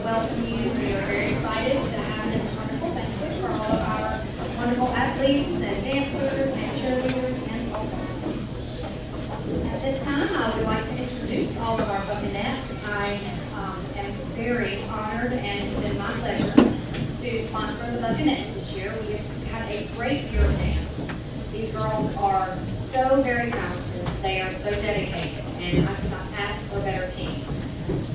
welcome you. We are very excited to have this wonderful banquet for all of our wonderful athletes and dancers and cheerleaders and softballs. At this time, I would like to introduce all of our Buccanettes. I am very honored, and it's been my pleasure to sponsor the Buccanettes this year. We have had a great year of dance. These girls are so very talented. They are so dedicated, and I could not ask for a better team.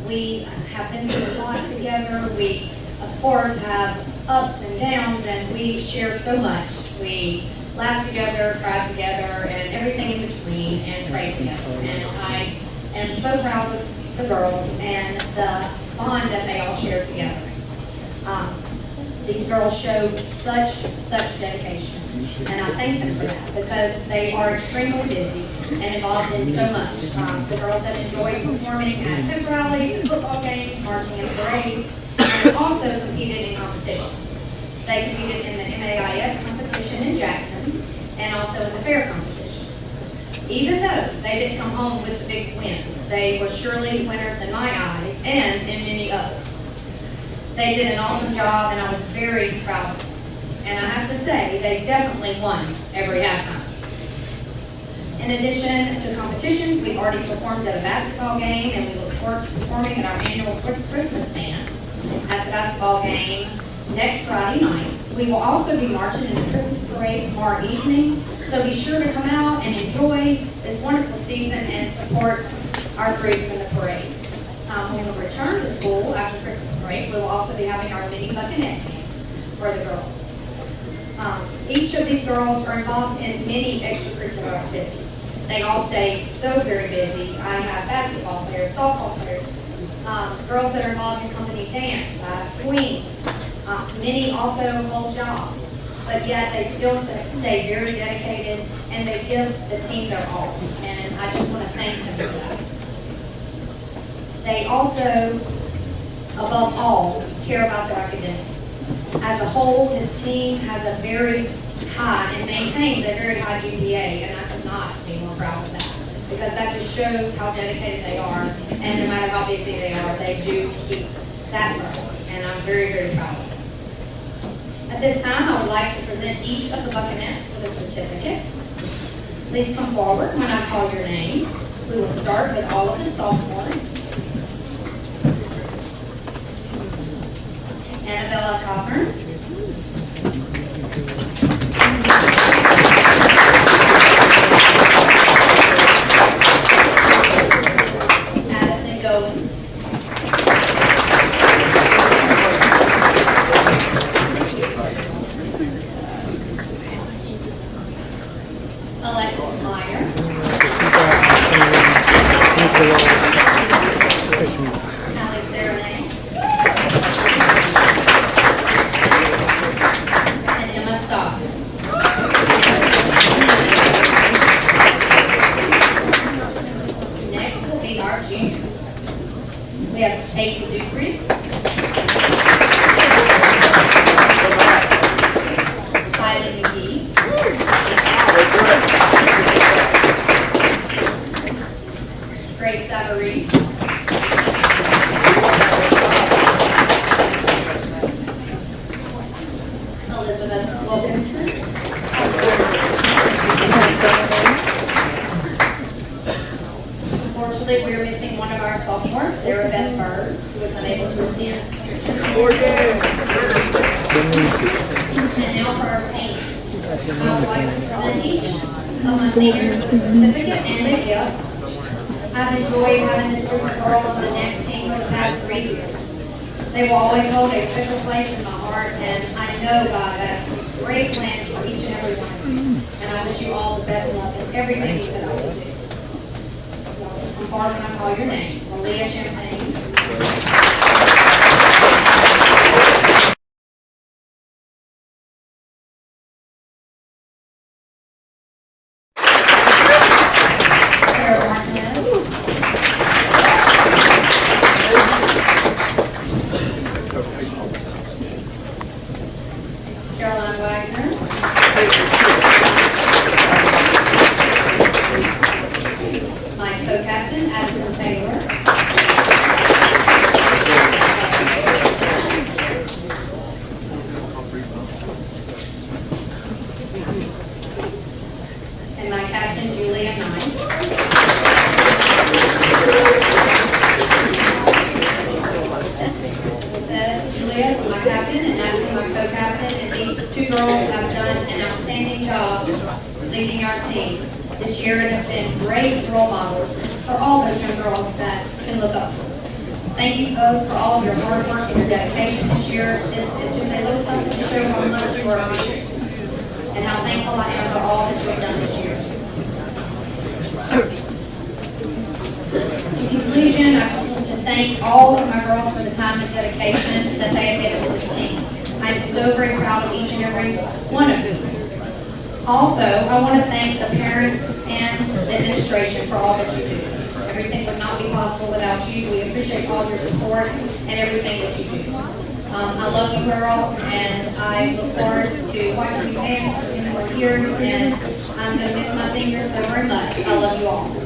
We have been through a lot together. We, of course, have ups and downs, and we share so much. We laugh together, cry together, and everything in between, and pray together. And I am so proud of the girls and the bond that they all share together. These girls showed such dedication, and I thank them for that because they are extremely busy and involved in so much. The girls have enjoyed performing at pep rallies and football games, marching in parades, and also competed in competitions. They competed in the MAIS competition in Jackson and also in the fair competition. Even though they didn't come home with the big win, they were surely winners in my eyes and in many others. They did an awesome job, and I was very proud of them. And I have to say, they definitely won every halftime. In addition to competitions, we've already performed at a basketball game, and we look forward to performing at our annual Christmas dance at the basketball game next Friday night. We will also be marching in the Christmas parade tomorrow evening, so be sure to come out and enjoy this wonderful season and support our groups in the parade. When we return to school after Christmas break, we will also be having our mini Buccanette game for the girls. Each of these girls are involved in many extracurricular activities. They all stay so very busy. I have basketball players, softball players, girls that are involved in company dance, queens. Many also hold jobs, but yet they still stay very dedicated, and they give the team their all. And I just want to thank them for that. They also, above all, care about their academics. As a whole, this team has a very high and maintains a very high GPA, and I could not be more proud of that because that just shows how dedicated they are, and no matter how busy they are, they do keep that first, and I'm very, very proud of them. At this time, I would like to present each of the Buccanettes with a certificate. Please come forward when I call your name. We will start with all of the sophomores. Annabella Cochran. Madison Goins. Alexis Meyer. Kylie Serenade. Next will be our juniors. We have Aiden Dupree, Kylie McGee, Grace Savarese, Elizabeth Wilkinson, unfortunately, we are missing one of our sophomores, Sarah Beth Bird, who was unable to attend. And now for our seniors. I would like to present each of my seniors with a certificate and a gift. I've enjoyed having this group of girls on the dance team for the past 3 years. They will always hold a special place in my heart, and I know God has great plans for each and every one of you. And I wish you all the best luck in everything He said I would do. I'm Barb when I call your name. Malia Champagne. Sarah Martinez. Caroline Wagner. My co-captain, Addison Taylor. leading our team this year and have been great role models for all those young girls that can look up to them. Thank you both for all of your hard work and your dedication this year. This is just a little something to show how much you are appreciated and how thankful I am for all that you have done this year. In conclusion, I just want to thank all of my girls for the time and dedication that they have given to this team. I am so very proud of each and every one of you. Also, I want to thank the parents and the administration for all that you do. Everything would not be possible without you. We appreciate all your support and everything that you do. I love you girls, and I look forward to watching you dance for 10 more years, and I'm going to miss my seniors so very much. I love you all.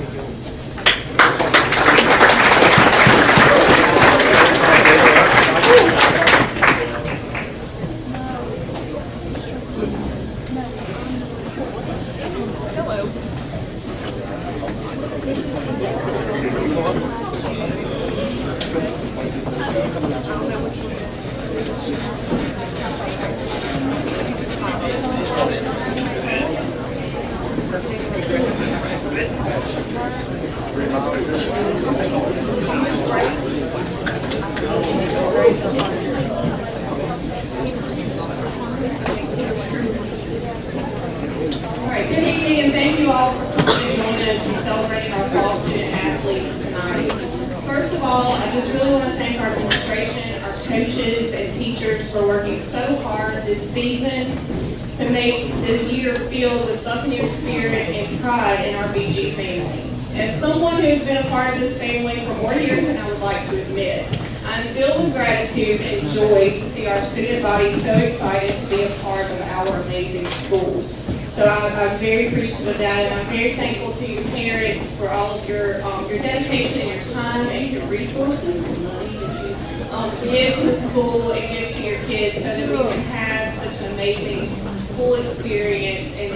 As someone who's been a part of this family for more years than I would like to admit, I'm filled with gratitude and joy to see our student body so excited to be a part of our amazing school. So I'm very appreciative of that, and I'm very thankful to your parents for all of your dedication and your time and your resources and money that you give to the school and give to your kids so that we can have such an amazing school experience and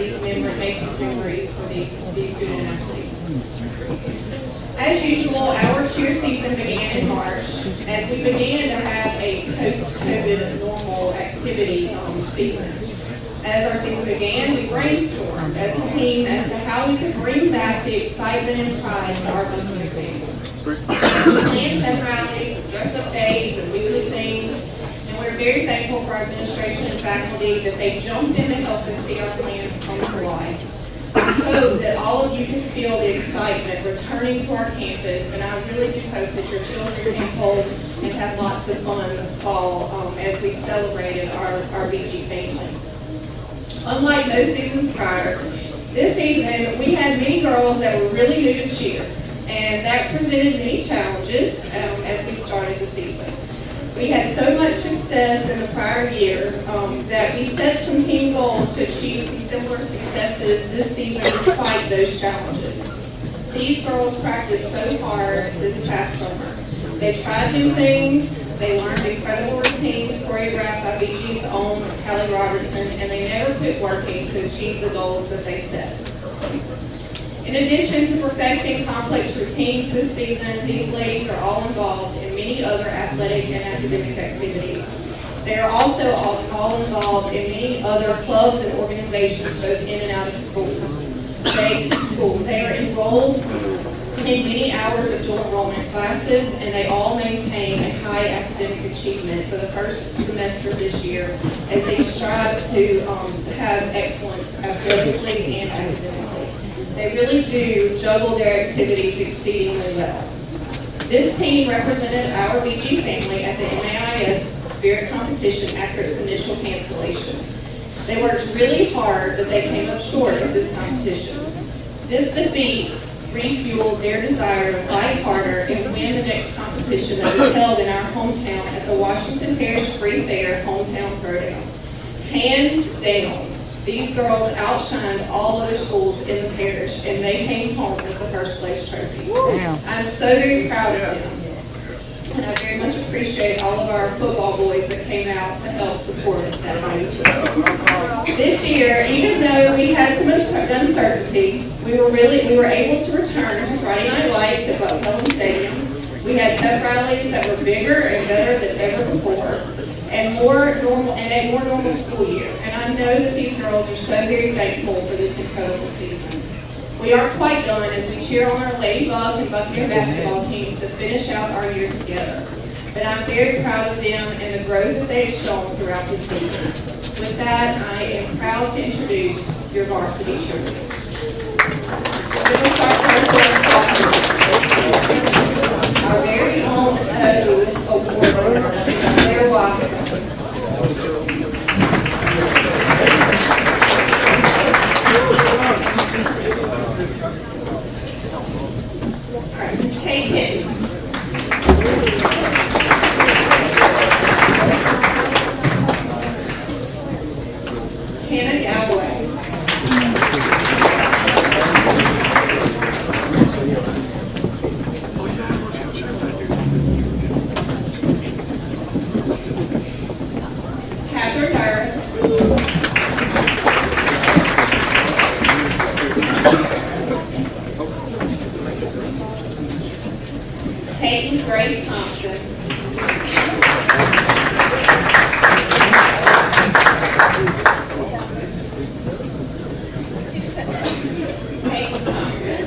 make these memories for these student athletes. As usual, our cheer season began in March as we began to have a post-COVID normal activity season. As our season began, we brainstormed as a team as to how we could bring back the excitement and pride to our Banquet family. We planned pep rallies, dress-up days, and weekly things, and we're very thankful for our administration and faculty that they jumped in to help us see our plans come to life. I hope that all of you can feel the excitement returning to our campus, and I really do hope that your children came home and had lots of fun this fall as we celebrated our BG family. Unlike those seasons prior, this season we had many girls that were really new to cheer, and that presented many challenges as we started the season. We had so much success in the prior year that we set some team goals to achieve some similar successes this season despite those challenges. These girls practiced so hard this past summer. They tried new things, they learned incredible routines choreographed by BG's own Kylie Robertson, and they never quit working to achieve the goals that they set. In addition to perfecting complex routines this season, these ladies are all involved in many other athletic and academic activities. They are also all involved in many other clubs and organizations, both in and out of school. They are enrolled in many hours of dual enrollment classes, and they all maintain a high academic achievement for the first semester this year as they strive to have excellence athletically and academically. They really do juggle their activities exceedingly well. This team represented our BG family at the MAIS Spirit Competition after its initial cancellation. They worked really hard, but they came up short of this competition. This defeat refueled their desire to fight harder and win the next competition that was held in our hometown at the Washington Parish Free Fair Hometown Throwdown. Hands down, these girls outshined all other schools in the parish, and they came home with the first place trophy. I'm so very proud of them, and I very much appreciate all of our football boys that came out to help support us that night. This year, even though we had some uncertainty, we were able to return to Friday Night Lights at Buck Helen Stadium, We had pep rallies that were bigger and better than ever before, and a more normal school year. And I know that these girls are so very thankful for this incredible season. We aren't quite done as we cheer on our Ladybug and Buccaneer basketball teams to finish out our year together. But I'm very proud of them and the growth that they have shown throughout the season. With that, I am proud to introduce your varsity cheerleaders. We're going to start first with our very own award winner, Claire Wasson. All right, Ms. Kate Hinton. Hannah Galloway. Kathryn Burns. Peyton Grace Thompson. Peyton Thompson.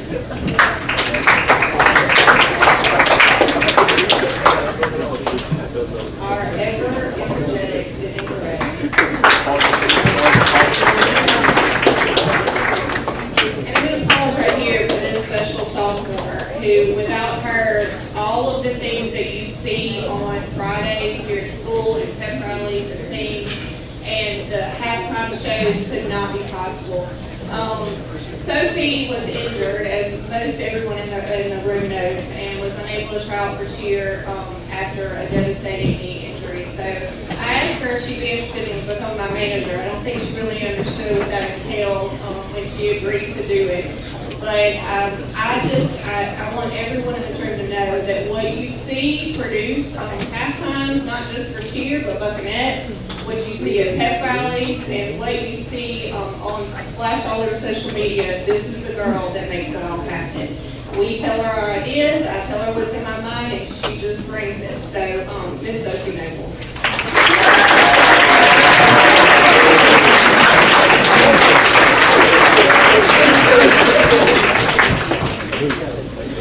Our ever energetic Sydney Gray. And I'm going to pause right here for this special sophomore who, without her, all of the things that you see on Fridays here at school and pep rallies and things and the halftime shows could not be possible. Sophie was injured, as most everyone in the room knows, and was unable to try out for cheer after a devastating knee injury. So I asked her if she'd be interested in becoming my manager. I don't think she really understood what that entailed when she agreed to do it. But I want everyone in this room to know that what you see produced on halftimes, not just for cheer, but Buccanettes, what you see at pep rallies, and what you see on Slash all over social media, this is the girl that makes it all happen. We tell her our ideas, I tell her what's in my mind, and she just brings it. So, Miss Sophie Naples.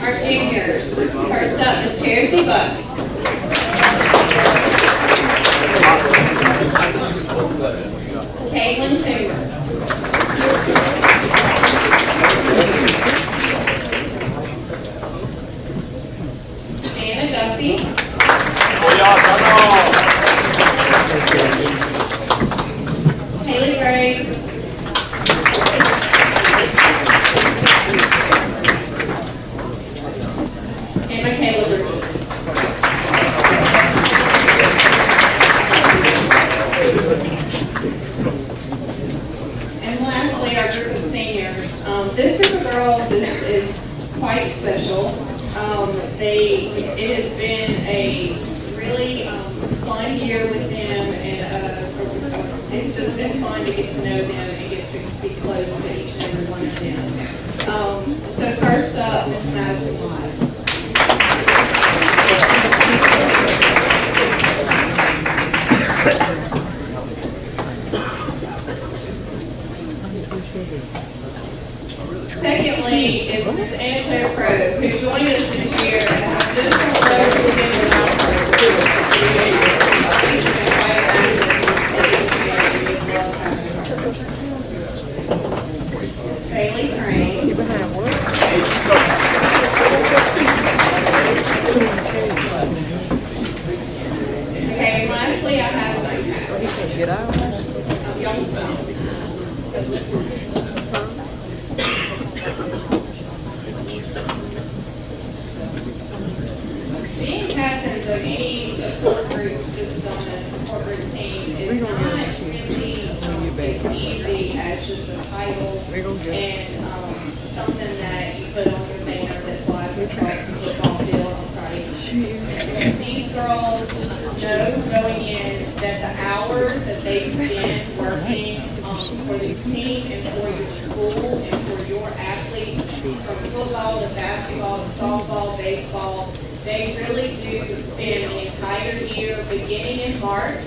Our juniors, first up is Charity Bucks. Caitlin Toomer. Shanna Duffy. Haley Graves. And Michaela Bridges. And lastly, our group of seniors. This group of girls is quite special. It has been a really fun year with them, and it's just been fun to get to know them and get to be close to each and every one of them. So first up, Miss Madison Thomas. Secondly is Miss Anna Claire Crow, who joined us this year, and I'm just so glad we've been without her. She's been quite an asset to the city, and we love having her. Miss Bailey Crane. Okay, and lastly I have my young film. Being captains of any support group system and support group team is not really as easy as just a title and something that you put on your banner that flies across the football field on Friday nights. These girls know going in that the hours that they spend working for this team and for your school and for your athletes, from football to basketball to softball, baseball, They really do spend the entire year, beginning in March,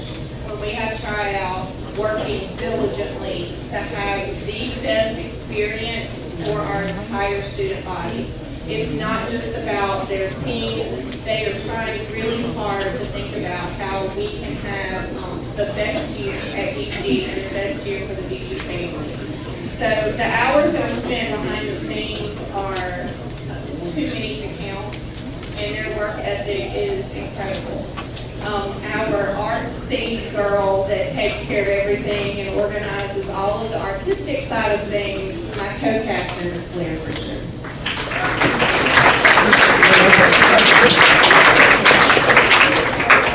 when we have tryouts, working diligently to have the best experience for our entire student body. It's not just about their team. They are trying really hard to think about how we can have the best year at DG and the best year for the DG family. So the hours that are spent behind the scenes are too many to count, and their work ethic is incredible. Our art scene girl that takes care of everything and organizes all of the artistic side of things, my co-captain, Blair Richard.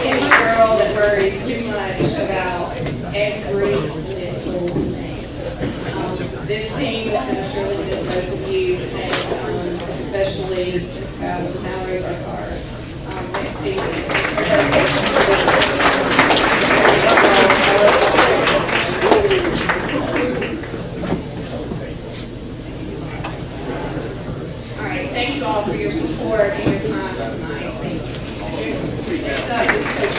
And my girl that worries too much about every little thing. This team is going to surely miss both of you, and especially Ms. Mallory Burkhardt next season. All right, thank you all for your support and your time tonight. Thank you. Next up is Coach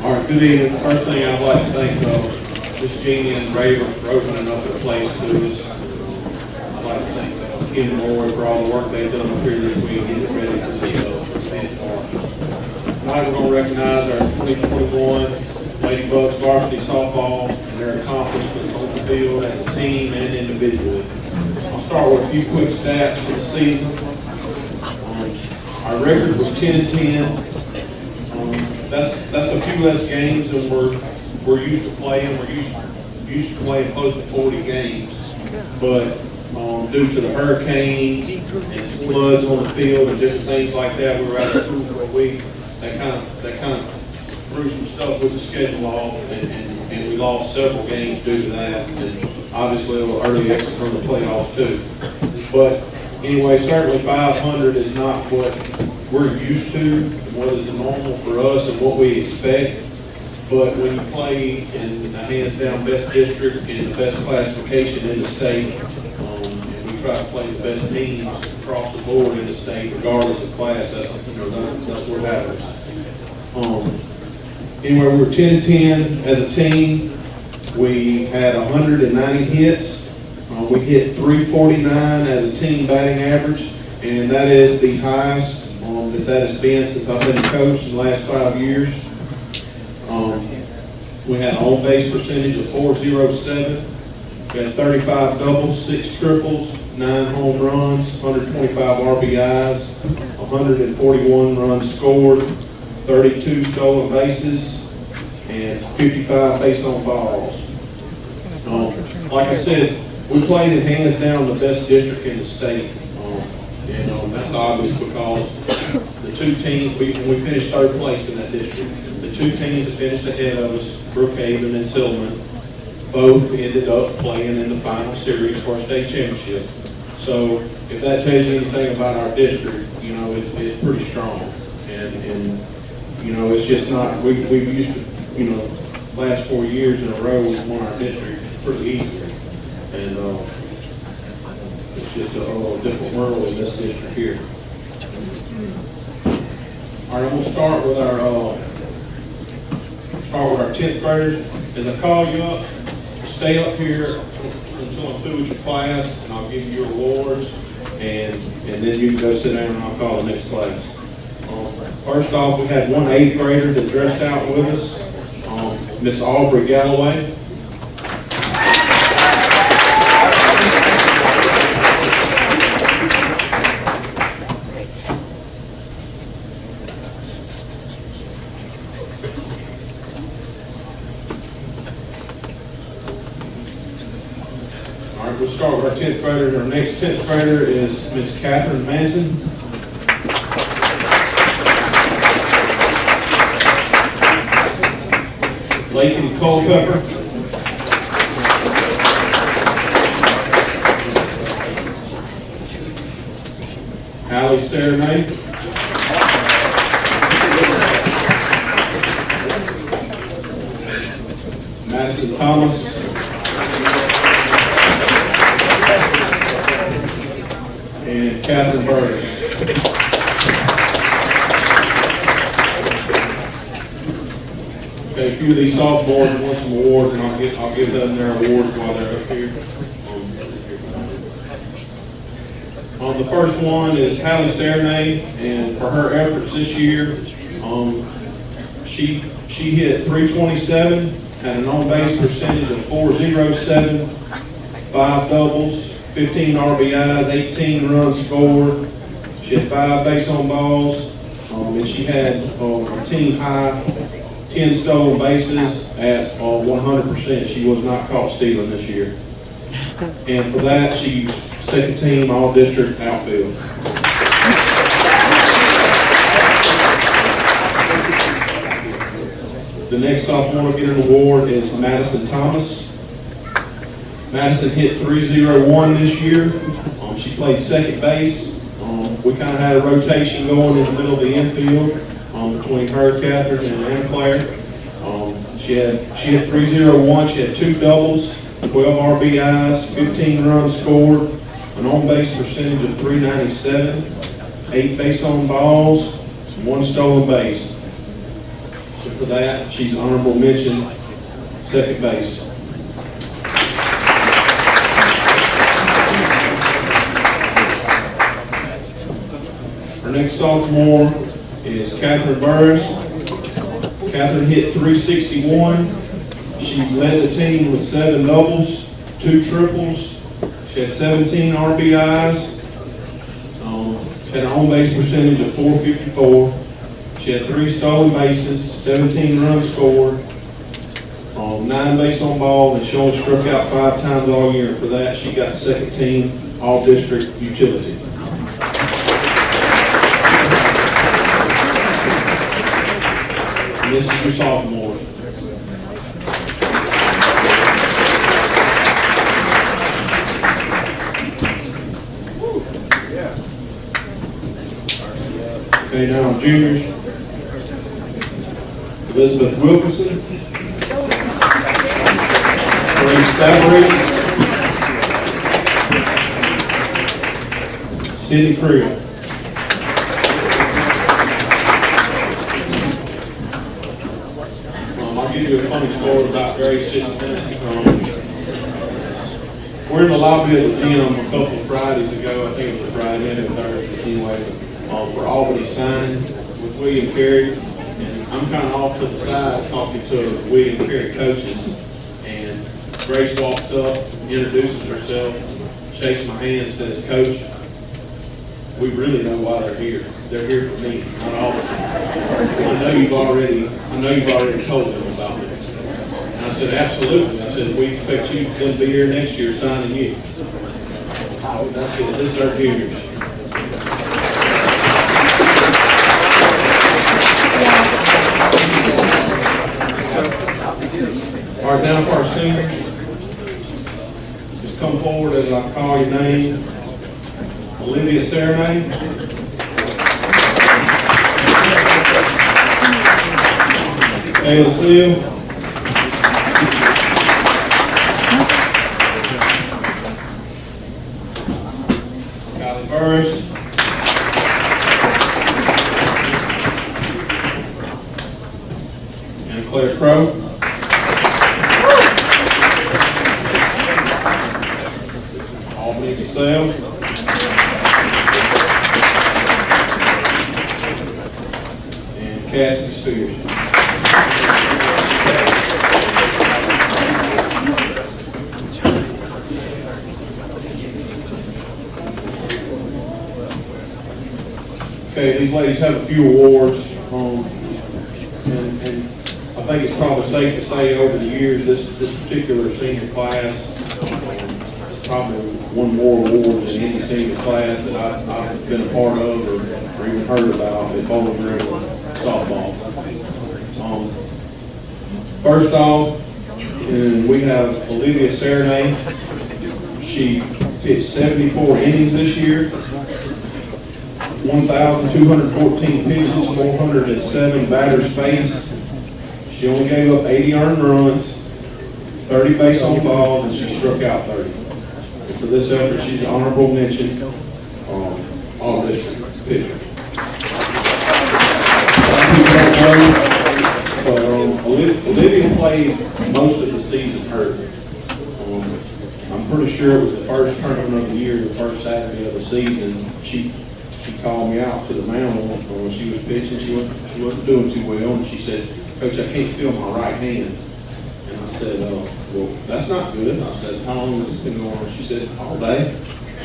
All right, good evening. First thing I'd like to thank Ms. Jeannie and Ravers for opening up their place to us. I'd like to thank Ken and Roy for all the work they've done up here this week getting ready for this event for us. Tonight we're going to recognize our 2021 Ladybugs varsity softball and their accomplishments on the field as a team and individually. I'll start with a few quick stats for the season. Our record was 10-10. That's a few less games than we're used to playing. We're used to playing close to 40 games, but due to the hurricane and floods on the field and different things like that, we were out of school for a week. That kind of threw some stuff with the schedule off, and we lost several games due to that, and obviously a little early exit from the playoffs too. But anyway, certainly 500 is not what we're used to, what is the normal for us and what we expect. But when you play in the hands-down best district and the best classification in the state, and we try to play the best teams across the board in the state, regardless of class, that's what happens. Anyway, we were 10-10 as a team. We had 190 hits. We hit 349 as a team batting average, and that is the highest that has been since I've been coach in the last 5 years. We had an on-base percentage of .407. We had 35 doubles, 6 triples, 9 home runs, 125 RBIs, 141 runs scored, 32 stolen bases, and 55 base on balls. Like I said, we played in hands down the best district in the state. And that's obvious because the two teams, we finished third place in that district. The two teams that finished ahead of us, Brookhaven and Silverman, both ended up playing in the final series for a state championship. So if that tells you anything about our district, it's pretty strong. And it's just not, we've used to, last 4 years in a row, we've won our district pretty easily. And it's just a different world in this district here. All right, I'm going to start with our 10th graders. As I call you up, stay up here until I'm through with your class, and I'll give you your awards, and then you can go sit down and I'll call the next class. First off, we had one 8th grader that dressed out with us, Miss Aubrey Galloway. We'll start with our 10th grader. Our next 10th grader is Miss Kathryn Manson. Lakin Culpepper. Kylie Serenade. Madison Thomas. And Kathryn Burns. Okay, a few of these sophomores want some awards, and I'll give them their awards while they're up here. The first one is Kylie Serenade, and for her efforts this year, she hit .327, had an on-base percentage of .407, 5 doubles, 15 RBIs, 18 runs scored. She had 5 base on balls, and she had a team high 10 stolen bases at 100%. She was not caught stealing this year. And for that, she's second team all-district outfield. The next sophomore to get an award is Madison Thomas. Madison hit .301 this year. She played second base. We kind of had a rotation going in the middle of the infield between her, Kathryn, and Anna Claire. She had .301. She had 2 doubles, 12 RBIs, 15 runs scored, an on-base percentage of .397, 8 base on balls, 1 stolen base. So for that, she's honorable mention, second base. Our next sophomore is Kathryn Burns. Kathryn hit .361. She led the team with 7 doubles, 2 triples. She had 17 RBIs. She had an on-base percentage of .454. She had 3 stolen bases, 17 runs scored, 9 base on ball, and she only struck out 5 times all year. For that, she got second team all-district utility. And this is your sophomore. Okay, now juniors. Elizabeth Wilkinson, Grace Salaries, Sydney Creel. I'll give you a funny story about Grace just a minute. We're in the lobby of the gym a couple of Fridays ago. I think it was Friday and Thursday anyway, for Albany signing with William Carey. I'm kind of off to the side talking to William Carey coaches, and Grace walks up, introduces herself, shakes my hand, and says, "Coach, we really know why they're here. They're here for me, not all of them. I know you've already told them about me." And I said, "Absolutely." I said, "We expect you to be here next year signing you." I said, "This is our juniors." All right, now for our seniors, just come forward as I call your name. Olivia Serenade. Kylie Serenade. Kylie Burns. And Claire Crow. Sale. And Cassidy Spears. Okay, these ladies have a few awards, and I think it's probably safe to say over the years this particular senior class probably won more awards than any senior class that I've been a part of or even heard about at Bowling Green softball. First off, we have Olivia Serenade. She pitched 74 innings this year, 1,214 pitches, 407 batters faced. She only gave up 80 earned runs, 30 base on balls, and she struck out 30. And for this effort, she's an honorable mention, all district pitcher. But Olivia played most of the season hurt. I'm pretty sure it was the first tournament of the year, the first Saturday of the season. She called me out to the mound when she was pitching. She wasn't doing too well, and she said, "Coach, I can't feel my right hand." And I said, "Well, that's not good." I said, "How long has this been going on?" She said, "All day."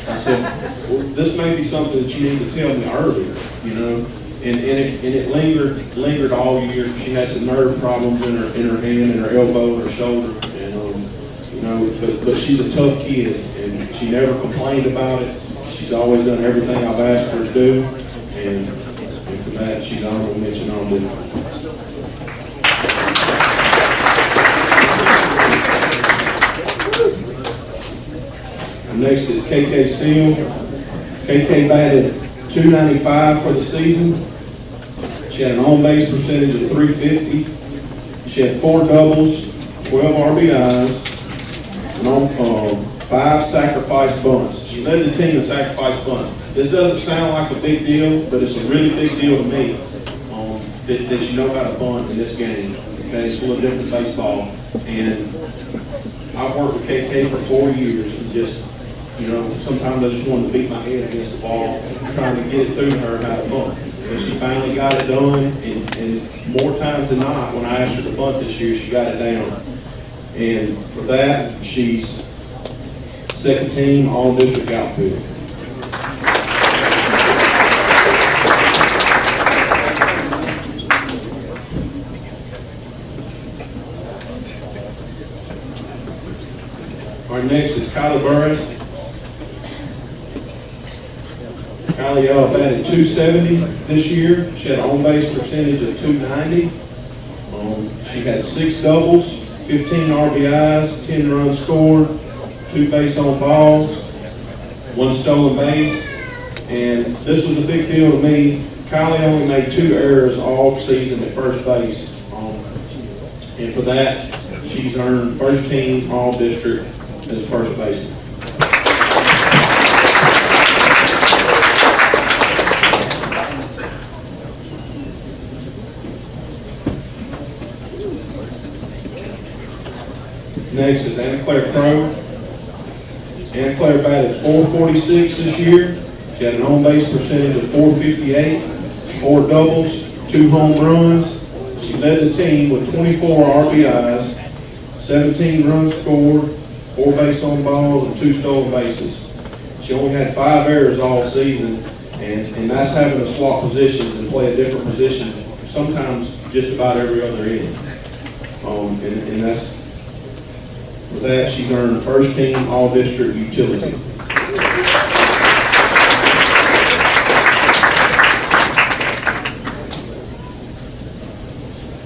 I said, "Well, this may be something that you need to tell me earlier, you know." And it lingered all year. She had some nerve problems in her hand, in her elbow, and her shoulder, and you know. But she's a tough kid, and she never complained about it. She's always done everything I've asked her to do, and for that, she's honorable mention on it. Next is KK Seal. KK batted .295 for the season. She had an on-base percentage of .350. She had 4 doubles, 12 RBIs, and 5 sacrifice bunts. She led the team in sacrifice bunts. This doesn't sound like a big deal, but it's a really big deal to me that you know how to bunt in this game. Okay, it's a little different baseball. And I've worked with KK for 4 years, and just, you know, sometimes I just wanted to beat my head against the ball, trying to get it through her how to bunt. And she finally got it done, and more times than not, when I asked her to bunt this year, she got it down. And for that, she's second team all-district outfielder. Our next is Kylie Burns. Kylie batted .270 this year. She had an on-base percentage of .290. She had 6 doubles, 15 RBIs, 10 runs scored, 2 base on balls, 1 stolen base. And this was a big deal to me. Kylie only made 2 errors all season at first base. And for that, she's earned first team all district as first baseman. Next is Anna Claire Crow. Anna Claire batted .446 this year. She had an on-base percentage of .458, 4 doubles, 2 home runs. She led the team with 24 RBIs, 17 runs scored, 4 base on balls, and 2 stolen bases. She only had 5 errors all season, and that's having to swap positions and play a different position, sometimes just about every other inning. And that's, for that, she's earned first team all-district utility.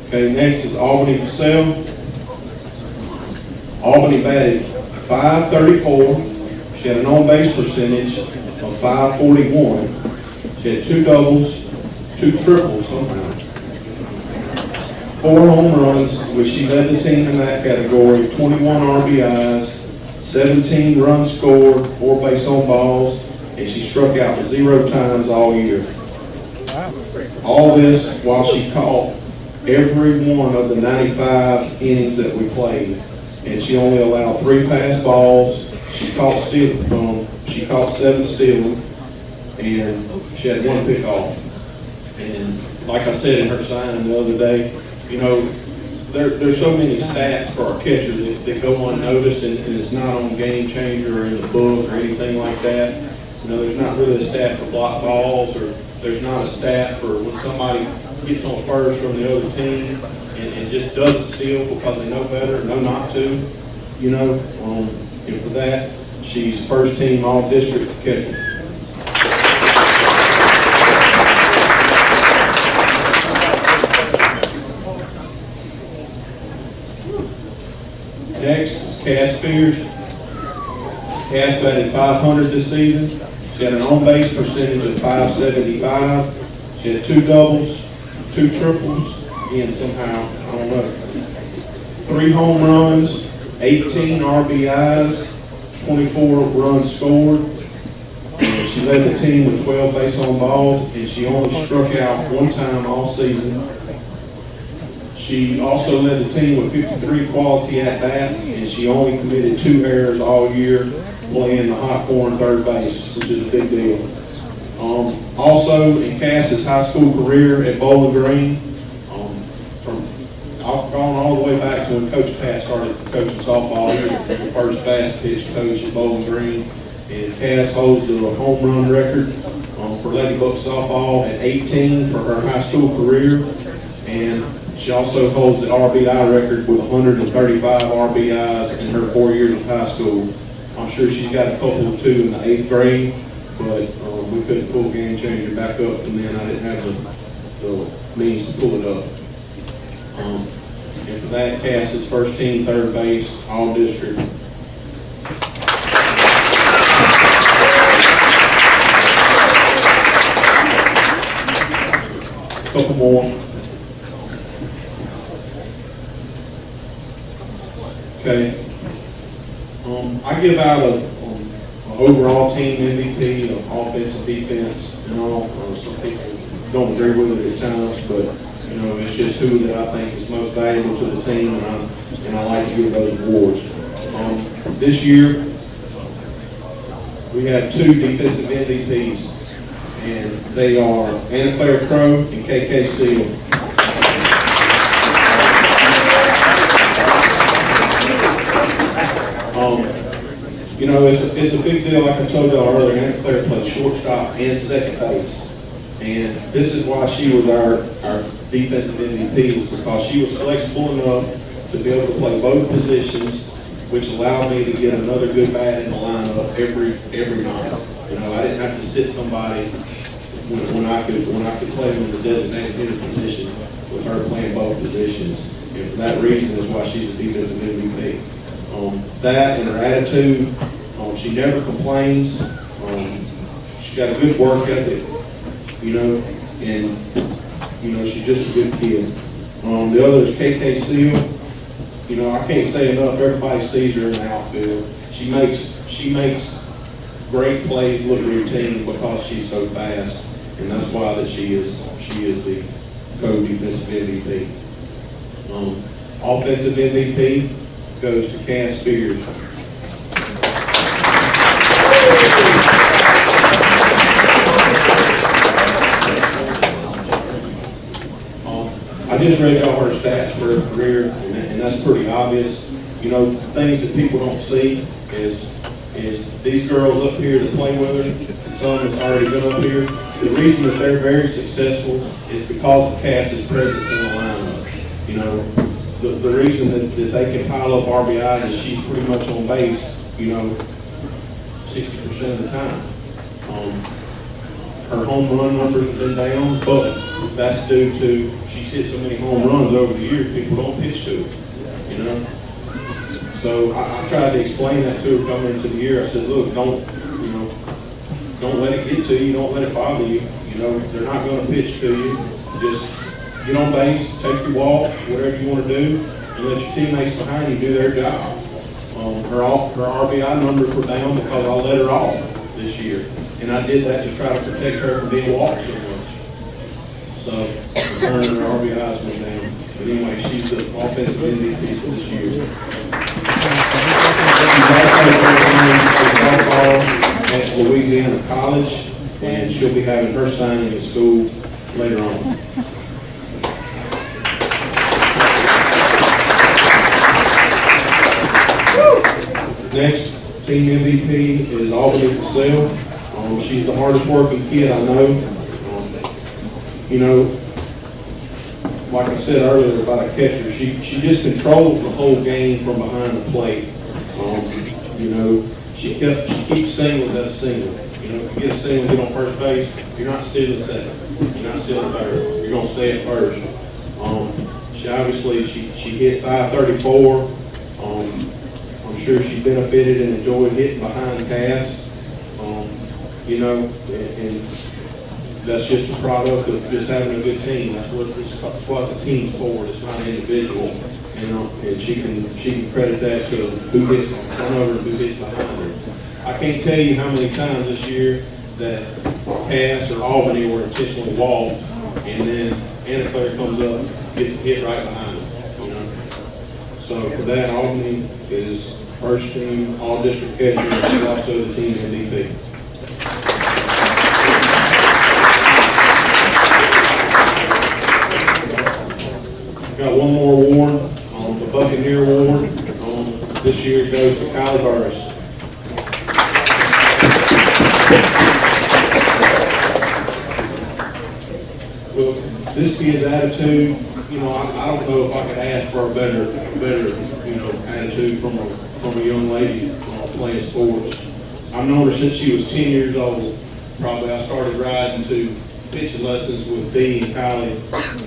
Okay, next is Albany Purcell. Albany batted .534. She had an on-base percentage of .541. She had 2 doubles, 2 triples somehow, 4 home runs, which she led the team in that category, 21 RBIs, 17 runs scored, 4 base on balls, and she struck out 0 times all year. All this while she caught every one of the 95 innings that we played. And she only allowed 3 pass balls. She caught 7 stealing, and she had 1 pickoff. And like I said in her signing the other day, you know, there's so many stats for our catcher that go unnoticed, and it's not on Game Changer or in the book or anything like that. You know, there's not really a stat for block balls, or there's not a stat for when somebody gets on first from the other team and just doesn't steal because they know better, know not to, you know. And for that, she's first team all-district catcher. Next is Cass Spears. Cass batted .500 this season. She had an on-base percentage of .575. She had 2 doubles, 2 triples, and somehow, I don't know, 3 home runs, 18 RBIs, 24 runs scored. And she led the team with 12 base on balls, and she only struck out one time all season. She also led the team with 53 quality at-bats, and she only committed 2 errors all year, playing the hot corner third base, which is a big deal. Also, in Cass's high school career at Bowling Green, I've gone all the way back to when Coach Pat started coaching softball. He was the first fast pitch coach at Bowling Green. And Cass holds the home run record for Lady Buck softball at 18 for her high school career. And she also holds the RBI record with 135 RBIs in her 4 years of high school. I'm sure she's got a couple too in the 8th grade, but we couldn't pull Game Changer back up from then. I didn't have the means to pull it up. And for that, Cass is first team third base, all district. Couple more. Okay. I give out a overall team MVP, of offense and defense, and all. Some people don't agree with it at times, but you know, it's just who that I think is most valuable to the team, and I like to give those awards. This year, we have 2 defensive MVPs. And they are Anna Claire Crow and KK Seal. You know, it's a big deal. Like I told y'all earlier, Anna Claire played shortstop and second base. And this is why she was our defensive MVP, is because she was flexible enough to be able to play both positions, which allowed me to get another good bat in the lineup every night. You know, I didn't have to sit somebody when I could play them in the designated hitter position with her playing both positions. And for that reason is why she's a defensive MVP. That and her attitude, she never complains. She's got a good work ethic, you know, and you know, she's just a good kid. The other is KK Seal. You know, I can't say enough. Everybody sees her in the outfield. She makes great plays look routine because she's so fast, and that's why that she is the co-defensive MVP. Offensive MVP goes to Cass Spears. I just read out her stats for her career, and that's pretty obvious. You know, things that people don't see is these girls up here that play with her, and some that's already been up here. The reason that they're very successful is because of Cass's presence in the lineup. You know, the reason that they can pile up RBI is she's pretty much on base, you know, 60% of the time. Her home run numbers have been down, but that's due to she's hit so many home runs over the years, people don't pitch to her, you know. So I tried to explain that to her coming into the year. I said, look, don't let it get to you, don't let it bother you. You know, they're not going to pitch to you. Just get on base, take your walk, whatever you want to do, and let your teammates behind you do their job. Her RBI numbers were down because I let her off this year. And I did that to try to protect her from being walked so much. So her RBIs went down. But anyway, she's the offensive MVP for this year. She's also playing at Louisiana College, and she'll be having her signing at school later on. Next team MVP is Olivia Serenade. She's the hardest working kid I know. You know, like I said earlier about a catcher, she just controls the whole game from behind the plate. You know, she keeps singles at a single. You know, if you get a single, get on first base, you're not stealing second. You're not stealing third. You're going to stay at first. She obviously, she hit 534. I'm sure she benefited and enjoyed hitting behind Cass. You know, and that's just a product of just having a good team. That's what it's a team sport. It's not individual. and she can credit that to who hits front of her and who hits behind her. I can't tell you how many times this year that Cass or Albany were intentionally walked, and then Anna Claire comes up, gets hit right behind them. So for that, Albany is first team all-district catcher, and she's also the team MVP. Got one more award, the Buccaneer Award. This year goes to Kylie Burns. Well, this kid's attitude, I don't know if I could ask for a better, attitude from a young lady playing sports. I've known her since she was 10 years old. Probably I started riding to pitching lessons with Dee and Kylie.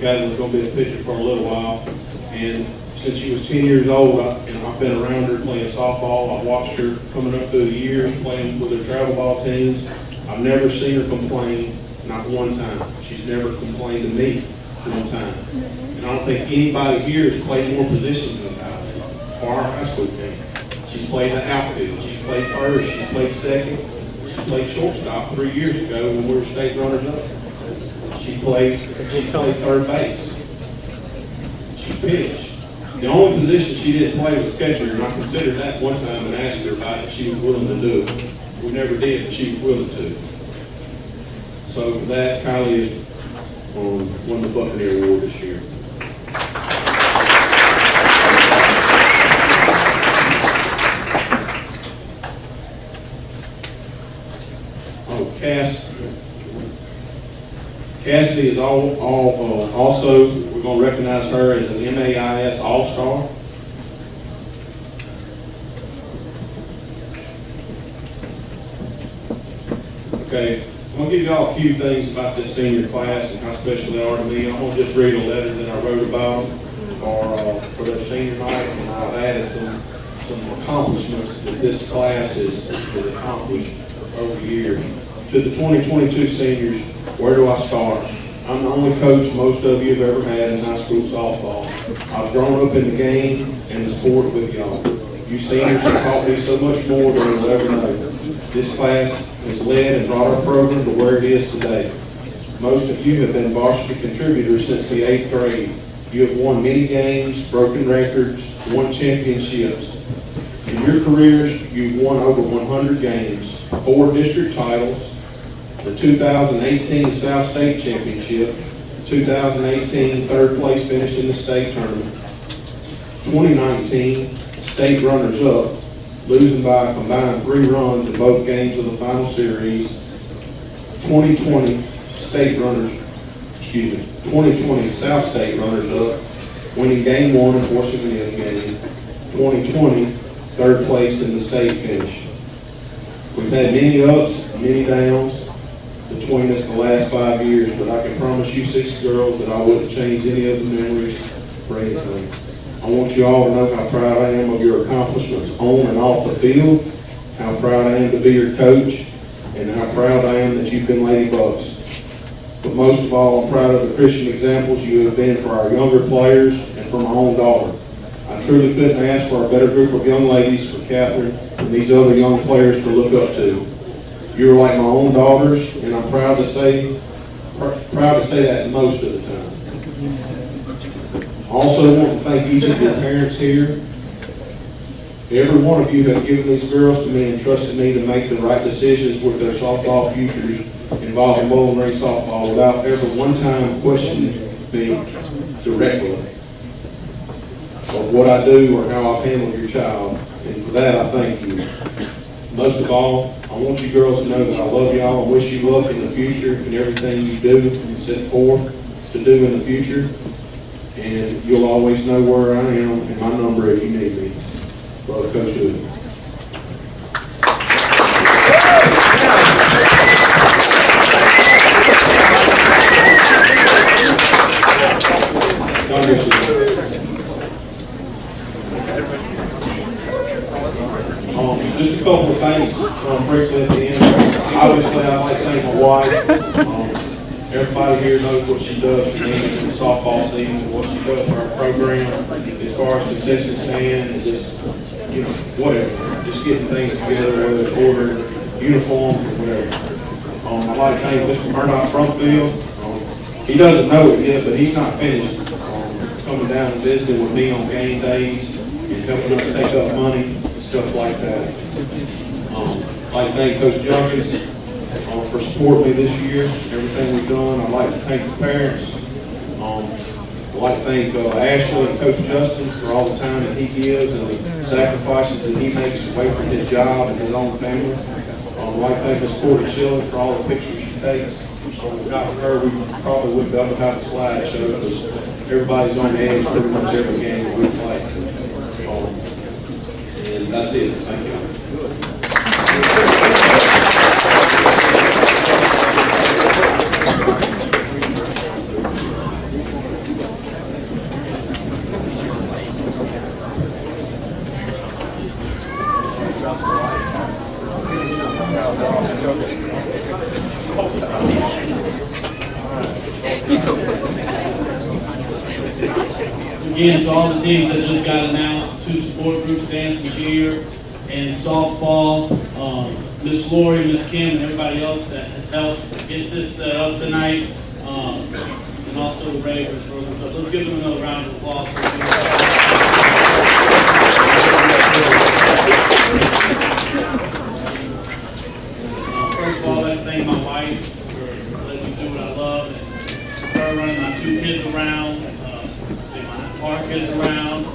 Kylie was going to be a pitcher for a little while. And since she was 10 years old, I've been around her playing softball. I've watched her coming up through the years playing with her travel ball teams. I've never seen her complain, not one time. She's never complained to me one time. And I don't think anybody here has played more positions than Kylie for our high school team. She's played the outfield. She's played first. She's played second. She played shortstop 3 years ago when we were state runners-up. She played third base. She pitched. The only position she didn't play was catcher, and I considered that one time and asked her about it. She was willing to do it. We never did, but she was willing to. So for that, Kylie has won the Buccaneer Award this year. Cassidy is also, we're going to recognize her as an MAIS All-Star. Okay, I'm going to give you all a few things about this senior class and how special they are to me. I'm going to just read a letter that I wrote about for their senior night, and I've added some accomplishments that this class has accomplished over the years. To the 2022 seniors, where do I start? I'm the only coach most of you have ever had in high school softball. I've grown up in the game and the sport with y'all. You seniors have taught me so much more than you'll ever know. This class has led and brought our program to where it is today. Most of you have been varsity contributors since the 8th grade. You have won many games, broken records, won championships. In your careers, you've won over 100 games, 4 district titles, the 2018 South State Championship, 2018 third place finish in the state tournament, 2019 state runners-up, losing by a combined 3 runs in both games of the final series, 2020 South State runners-up, winning game 1 and forcing the end game, 2020 third place in the state finish. We've had many ups, many downs between us the last 5 years, but I can promise you 6 girls that I wouldn't change any of the memories for anything. I want you all to know how proud I am of your accomplishments on and off the field, how proud I am to be your coach, and how proud I am that you've been Lady Bucks. But most of all, I'm proud of the Christian examples you have been for our younger players and for my own daughter. I truly couldn't ask for a better group of young ladies for Kathryn and these other young players to look up to. You're like my own daughters, and I'm proud to say that most of the time. I also want to thank each of your parents here. Every one of you have given these girls to me and trusted me to make the right decisions with their softball futures involving Bowling Green softball without ever one time questioning me directly of what I do or how I've handled your child. And for that, I thank you. Most of all, I want you girls to know that I love y'all and wish you luck in the future and everything you do and set forth to do in the future. And you'll always know where I am and my number if you need me. Brother Coach Hood. Just a couple of things briefly at the end. Obviously, I'd like to thank my wife. Everybody here knows what she does for me in the softball season, what she does for our program, as far as concession stand and just, whatever. Just getting things together, whether it's ordering uniforms or whatever. I'd like to thank Mr. Murdoch Brumfield. He doesn't know it yet, but he's not finished. Coming down and visiting with me on game days and helping us take up money and stuff like that. I'd like to thank Coach Junkins for supporting me this year, everything we've done. I'd like to thank the parents. I'd like to thank Ashley and Coach Justin for all the time that he gives and the sacrifices that he makes away from his job and his own family. I'd like to thank Ms. Courtney Schilling for all the pictures she takes. Without her, we probably wouldn't be able to have a slideshow because everybody's on the edge pretty much every game that we play. And that's it. Thank you. Again, to all the teams that just got announced, 2 support groups, dance and cheer, and softball, Miss Lori, Miss Kim, and everybody else that has helped get this set up tonight, and also the Ravens for this up. Let's give them another round of applause. First of all, I'd like to thank my wife for letting me do what I love, and for her running my 2 kids around. Our kids around,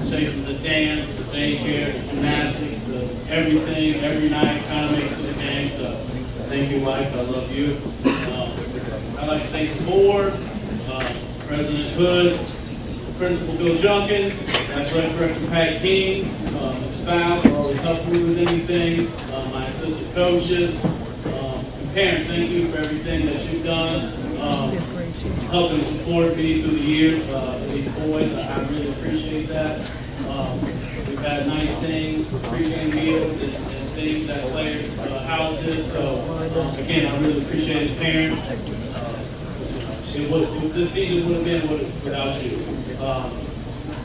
taking the dance, the daycare, the gymnastics, the everything, every night, trying to make it to the game. So thank you, wife. I love you. I'd like to thank the board, President Hood, Principal Bill Junkins, Athletic Director Pat King, Ms. Fowler for always helping me with anything, my assistant coaches, and parents. Thank you for everything that you've done. Helping support me through the years, these boys, I really appreciate that. We've had nice things, pre-game meals and things at players' houses, so again, I really appreciate the parents. This season would have been without you. I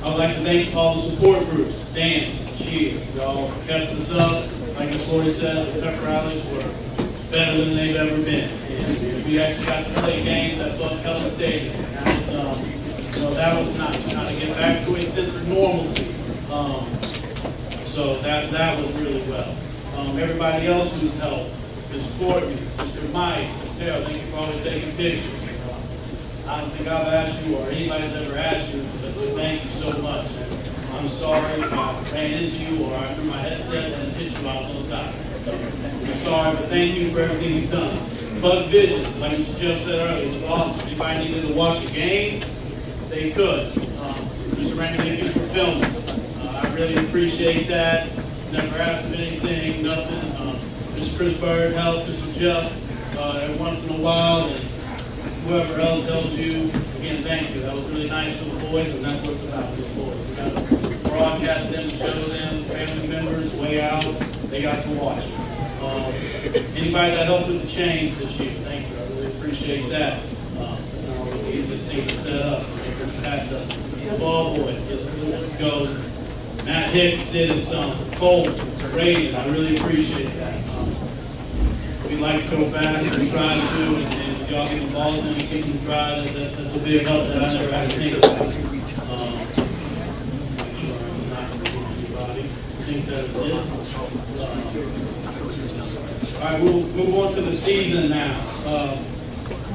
would like to thank all the support groups, dance, cheer, y'all kept us up. Like Ms. Lori said, the pep rallies were better than they've ever been. And we actually got to play games at Banquet Stadium. And that was nice, trying to get back to a sense of normalcy. So that was really well. Everybody else who's helped, Mr. Courtney, Mr. Mike, Mr. Terrell, thank you for always taking pictures. I don't think I've asked you or anybody's ever asked you, but thank you so much. I'm sorry if I ran into you or I threw my headset and hit you out on the side. So I'm sorry, but thank you for everything you've done. Bug Vision, like Mr. Jeff said earlier, it was awesome. If anybody needed to watch a game, they could. Mr. Randy, thank you for filming. I really appreciate that. Never asked of anything, nothing. Mr. Chris Bird helped, Mr. Jeff, every once in a while, and whoever else helped you. Again, thank you. That was really nice for the boys, and that's what it's about, the boys. We got to broadcast them and show them, family members, way out. They got to watch. Anybody that helped with the chains this year, thank you. I really appreciate that. It's not always the easiest thing to set up. Pat does it. The ball boys, this goes. Matt Hicks did it some. Cole, Ray, I really appreciate that. We like to go fast and try to do, and if y'all get involved in it, keep them try. That's a big help that I never had to think about. Make sure I'm not going to miss anybody. I think that's it. All right, we'll move on to the season now.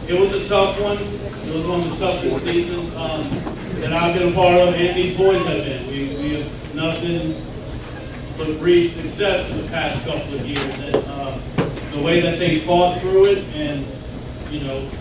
It was a tough one. It was one of the toughest seasons that I've been a part of, and these boys have been. We have nothing but breed success for the past couple of years. And the way that they fought through it, and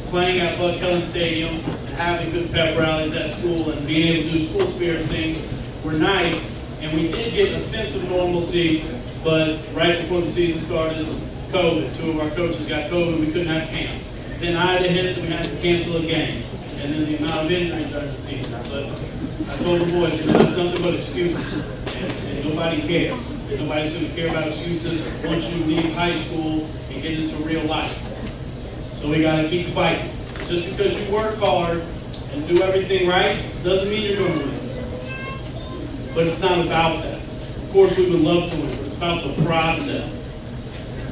playing at Bud Kellen Stadium and having good pep rallies at school and being able to do school spirit things were nice. And we did get a sense of normalcy, but right before the season started, COVID. 2 of our coaches got COVID. We couldn't have camp. Then Ida hit, so we had to cancel a game. And then the amount of injuries during the season. But I told the boys, that's nothing but excuses. And nobody cares. And nobody's going to care about excuses once you leave high school and get into real life. So we gotta keep fighting. Just because you work hard and do everything right, doesn't mean you're gonna win. But it's not about that. Of course, we would love to win, but it's about the process.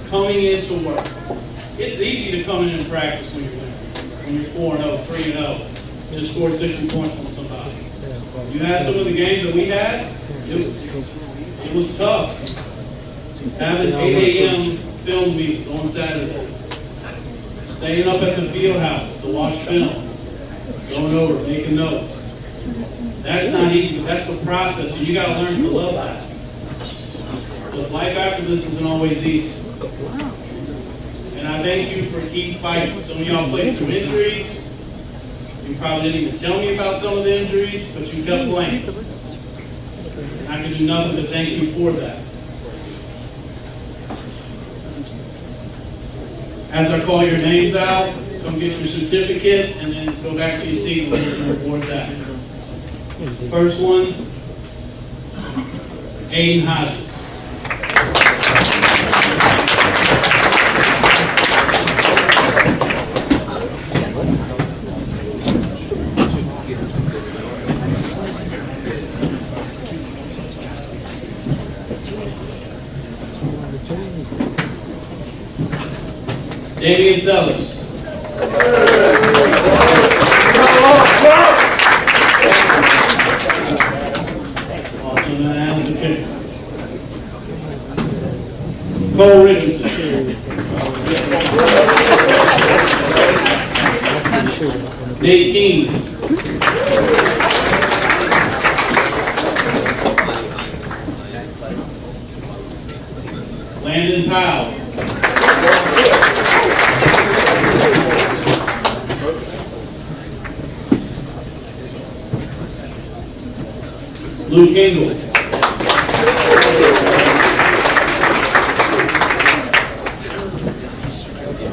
Coming into work. It's easy to come in and practice when you're winning. When you're 4-0, 3-0, just score 60 points on somebody. You had some of the games that we had, it was tough. Having 8 a.m. film meetings on Saturday. Staying up at the field house to watch film. Going over, making notes. That's not easy, but that's the process, and you gotta learn to love that. Because life after this isn't always easy. And I thank you for keeping fighting. Some of y'all played through injuries. You probably didn't even tell me about some of the injuries, but you kept playing. And I can do nothing but thank you for that. As I call your names out, come get your certificate, and then go back to your seat where your reward's at. First one, Aiden Hodges. Damian Sellers. Also known as the kicker. Cole Richardson. Nate King. Landon Powell. Luke Engel.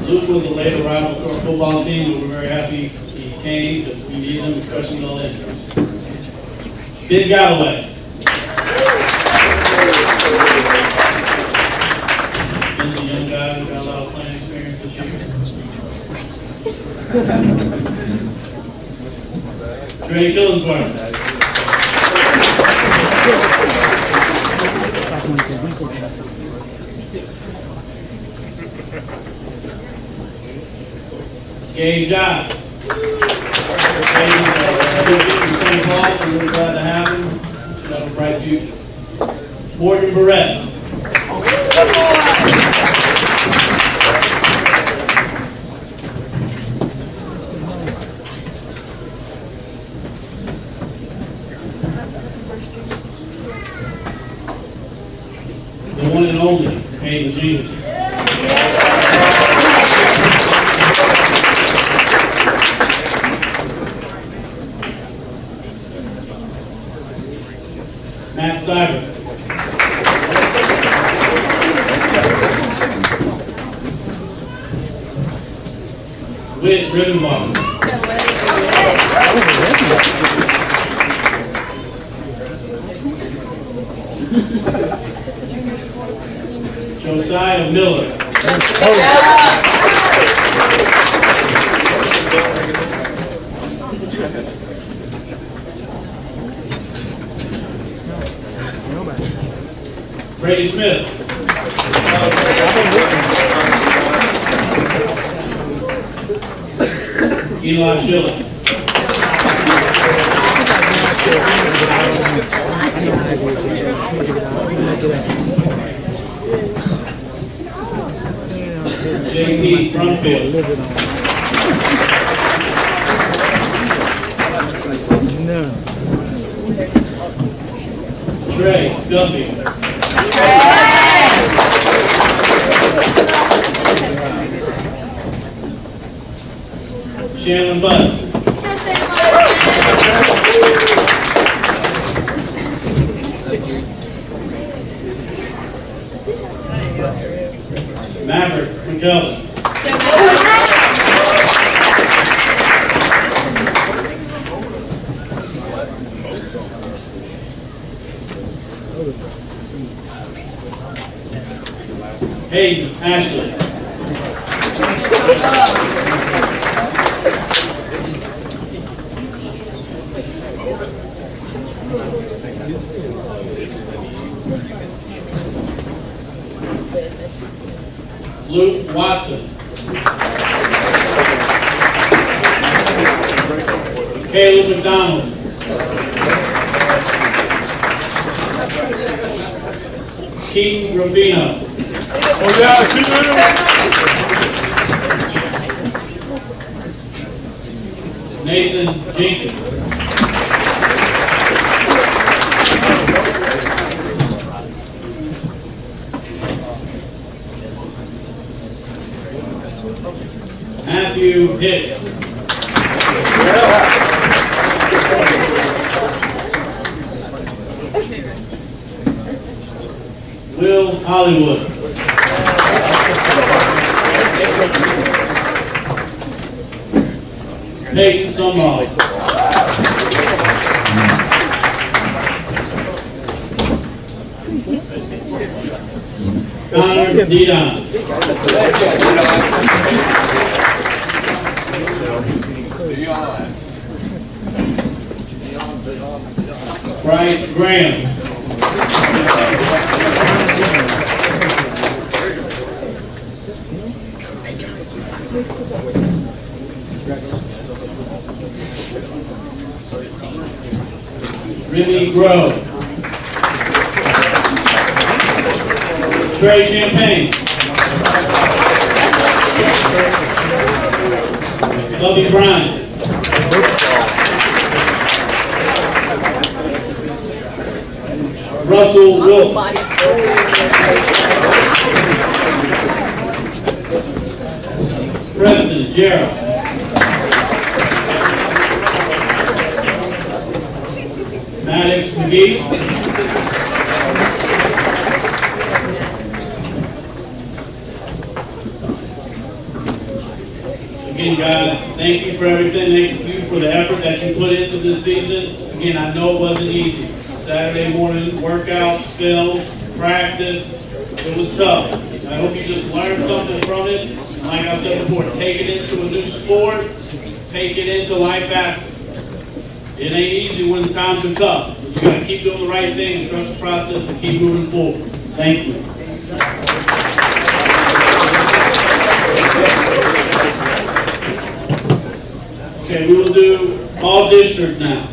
Luke was a late arrival to our football team, and we're very happy he came because we needed him, especially with all injuries. Ben Galloway. Ben's a young guy who got a lot of playing experience this year. Trey Killingsworth. Gabe Giles. Gabe's a good kid from St. Paul. I'm really glad to have him. Should have a bright future. Morgan Barrett. The one and only Hayden Jeans. Matt Seibert. Whit Rivenbach. Josiah Miller. Brady Smith. Eli Schilling. J.P. Brumfield. Trey Duffy. Shannon Butts. Maverick McKelvin. Hayden Ashley. Luke Watson. Caleb McDonald. Keaton Ravino. Oh yeah, keep it. Nathan Jenkins. Matthew Hicks. Will Hollywood. Peyton Sumrall. Connor Didon. Bryce Graham. Remy Grove. Trey Champagne. Bubby Bryant. Russell Wilson. Preston Gerald. Maddox McGee. Again, guys, thank you for everything. Thank you for the effort that you put into this season. Again, I know it wasn't easy. Saturday morning workouts, film, practice, it was tough. I hope you just learned something from it. And like I said before, take it into a new sport, take it into life after. It ain't easy when the times are tough. You gotta keep doing the right thing and trust the process and keep moving forward. Thank you. Okay, we will do all district now.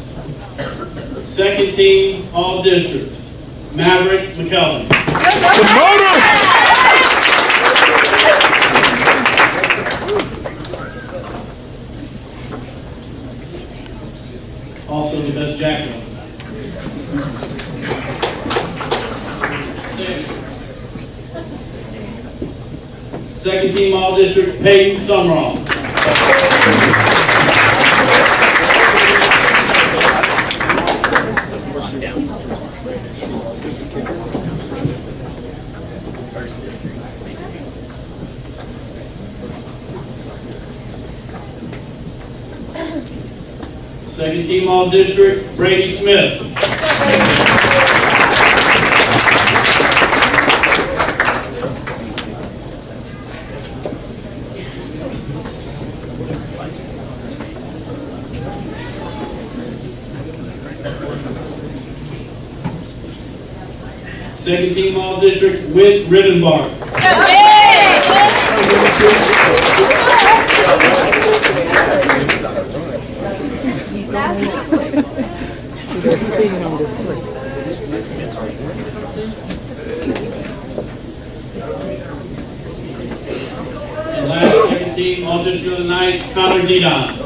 Second team, all district. Maverick McKelvin. Also the best jacket on the night. Second team, all district, Peyton Sumrall. Second team all district, Brady Smith. Second team all district, Whit Rivenbark. And last second team, all district of the night, Connor Didon.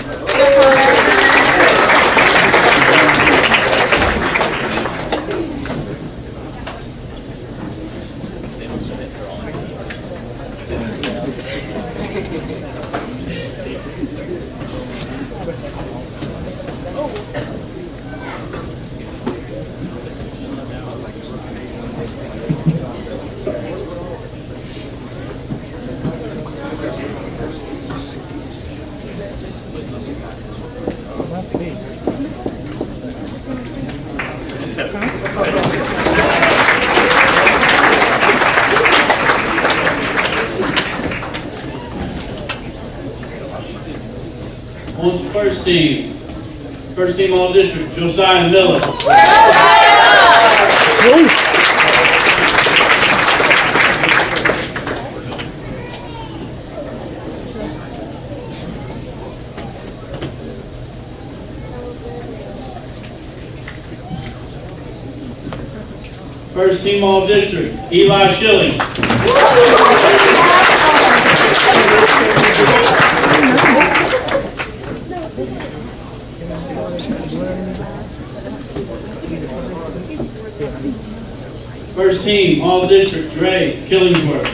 On to first team. First team all-district, Josiah Miller. First team all-district, Eli Schilling. First team all-district, Dre Killingsworth.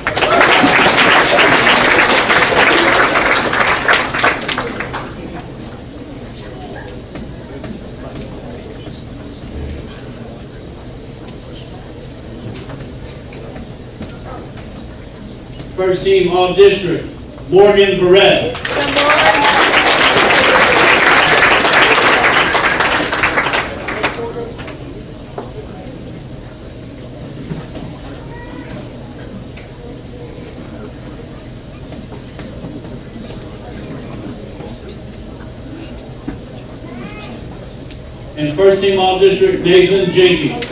First team all-district, Morgan Barrett. And first team all-district, Nathan Jenkins.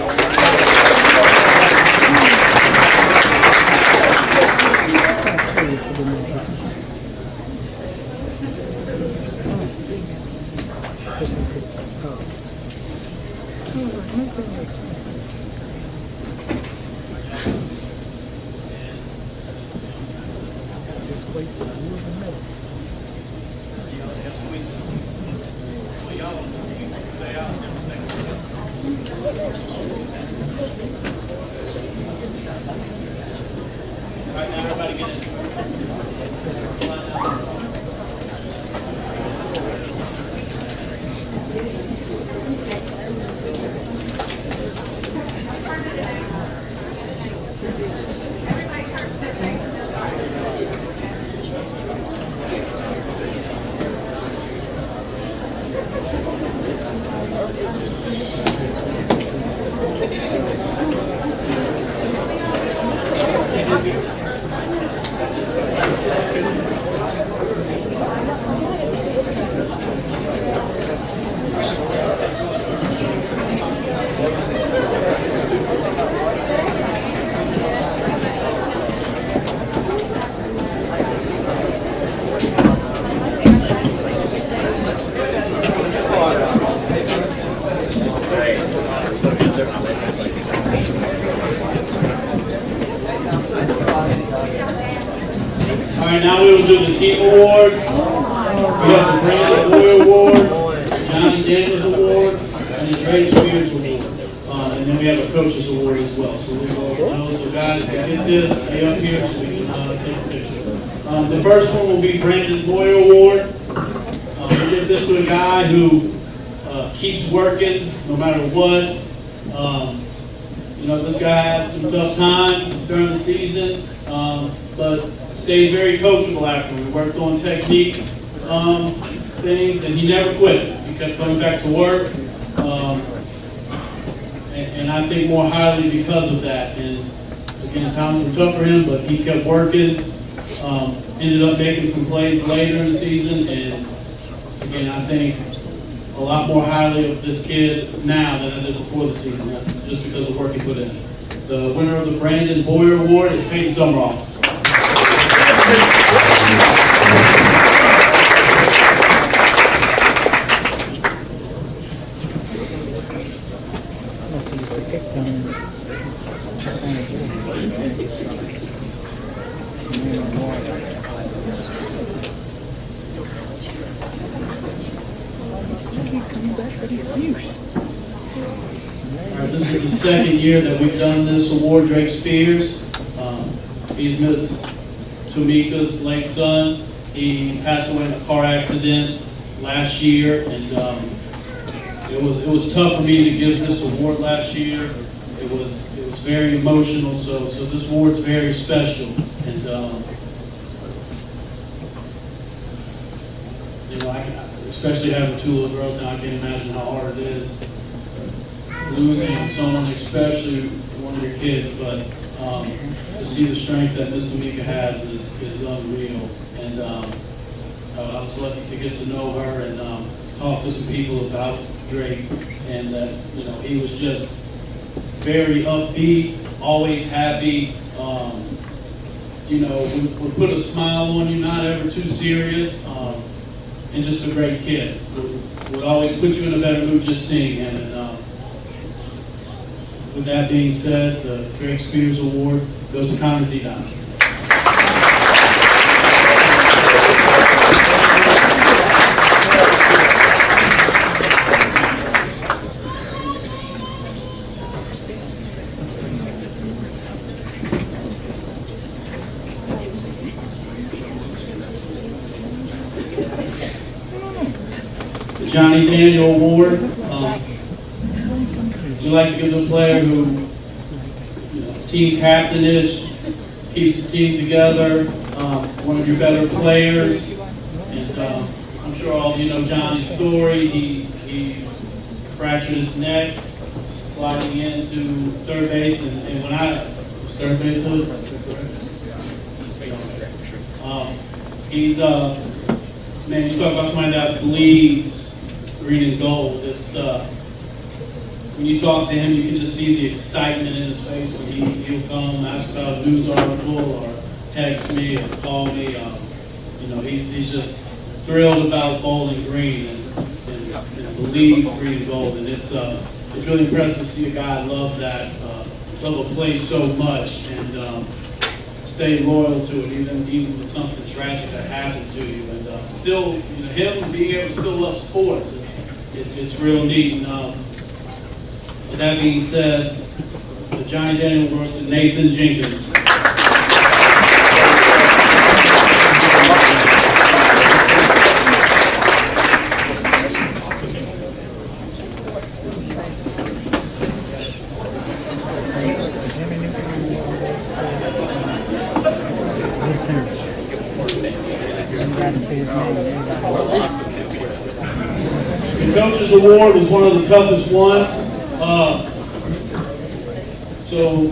Right now, everybody get in. All right, now we will do the team awards. We have the Brandon Boyer Award, Johnny Daniels Award, and the Dre Spears Award. And then we have a coaches award as well. So we will, so guys, get this, stay up here so we can take a picture. The first one will be Brandon Boyer Award. We give this to a guy who keeps working no matter what. You know, this guy had some tough times during the season, but stayed very coachable after. We worked on technique things, and he never quit. He kept coming back to work, and I think more highly because of that. And again, times were tough for him, but he kept working. Ended up making some plays later in the season, and again, I think a lot more highly of this kid now than I did before the season, just because of the work he put in. The winner of the Brandon Boyer Award is Peyton Summerall. This is the second year that we've done this award. Drake Spears, he's Miss Tamika's late son. He passed away in a car accident last year, and it was tough for me to give this award last year. It was very emotional, so this award's very special, and you know, especially having two little girls now, I can't imagine how hard it is losing someone, especially one of your kids, but to see the strength that Miss Tamika has is unreal. And I was lucky to get to know her, and talked to some people about Drake, and that, you know, he was just very upbeat, always happy. You know, would put a smile on you, not ever too serious, and just a great kid. Would always put you in a better mood just seeing him. And with that being said, the Drake Spears Award goes to Connor Dion. Johnny Daniel Award. Would you like to give the player who, you know, team captain-ish, keeps the team together, one of your better players, and I'm sure all of you know Johnny's story. He fractured his neck sliding into third base, and when I was third base, he's man, you talk about somebody that bleeds green and gold. It's when you talk to him, you can just see the excitement in his face when he'll come, ask about a news article, or text me, or call me. You know, he's just thrilled about bowling green and believe green and gold, and it's really impressive to see a guy love that, love a place so much, and stay loyal to it, even with something tragic that happened to you, and still, you know, him being able to still love sports. It's real neat. And with that being said, the Johnny Daniel Award to Nathan Jenkins. The Coaches Award was one of the toughest ones. So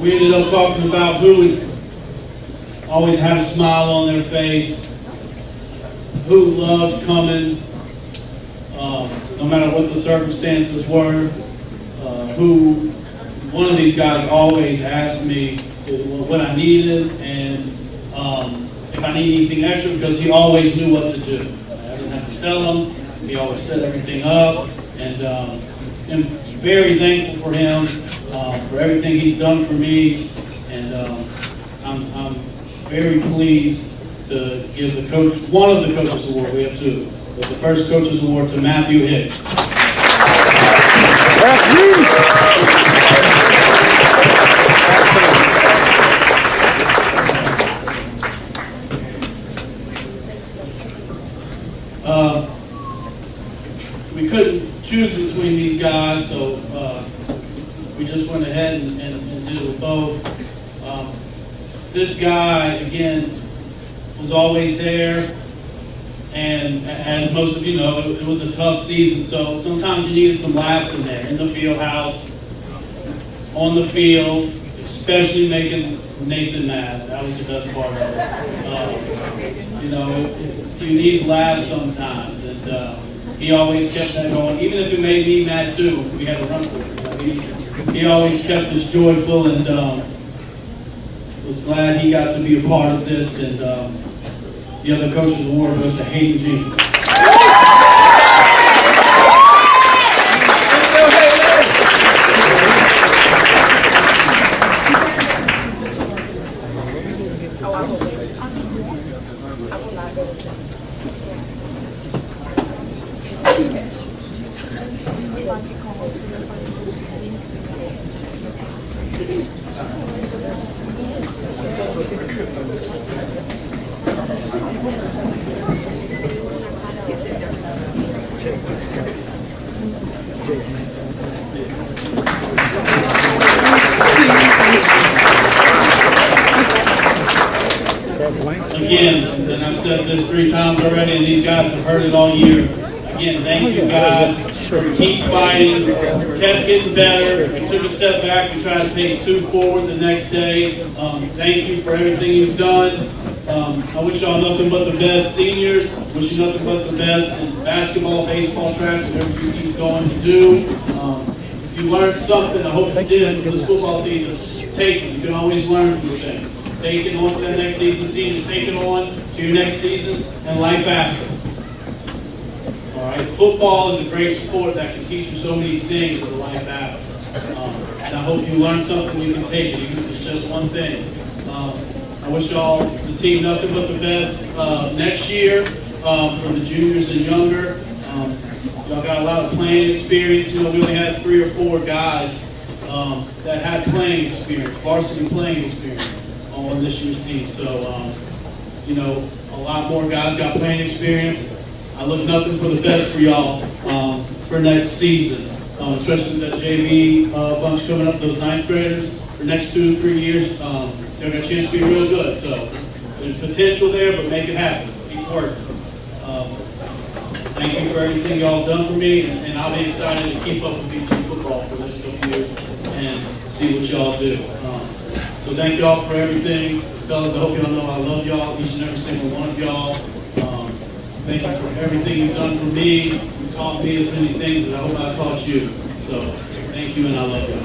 we ended up talking about who would always have a smile on their face, who loved coming, no matter what the circumstances were, who, one of these guys always asked me what I needed, and if I need anything extra, because he always knew what to do. I didn't have to tell him. He always set everything up, and I'm very thankful for him, for everything he's done for me, and I'm very pleased to give the coach, one of the Coaches Award, we have two, but the first Coaches Award to Matthew Hicks. We couldn't choose between these guys, so we just went ahead and did it with both. This guy, again, was always there, and as most of you know, it was a tough season, so sometimes you needed some laughs in there, in the field house, on the field, especially making Nathan mad. That was the best part of it. You know, you need laughs sometimes, and he always kept that going, even if it made me mad too. We had to run for it. I mean, he always kept us joyful, and was glad he got to be a part of this. And the other Coaches Award goes to Hayden Jenkins. Again, and I've said this 3 times already, and these guys have heard it all year. Again, thank you guys for keep fighting, kept getting better. We took a step back, we tried to take 2 forward the next day. Thank you for everything you've done. I wish y'all nothing but the best. Seniors, wish you nothing but the best in basketball, baseball, track, whatever you keep going to do. If you learned something, I hope you did for this football season, take it. You can always learn from things. Take it on to that next season. Seniors, take it on to your next season and life after. All right, football is a great sport that can teach you so many things for the life after. And I hope you learn something you can take it, even if it's just one thing. I wish y'all, the team, nothing but the best next year for the juniors and younger. Y'all got a lot of playing experience. You know, we only had 3 or 4 guys that had playing experience, varsity playing experience on this year's team. So, you know, a lot more guys got playing experience. I look nothing for the best for y'all for next season, especially that JV bunch coming up, those 9th graders. For next 2 to 3 years, they're going to chance to be real good. So there's potential there, but make it happen. Keep working. Thank you for everything y'all done for me, and I'll be excited to keep up with BG football for the next couple years and see what y'all do. So thank y'all for everything. Fellas, I hope y'all know I love y'all, each and every single one of y'all. Thank you for everything you've done for me. You taught me as many things as I hope I taught you. So thank you, and I love y'all.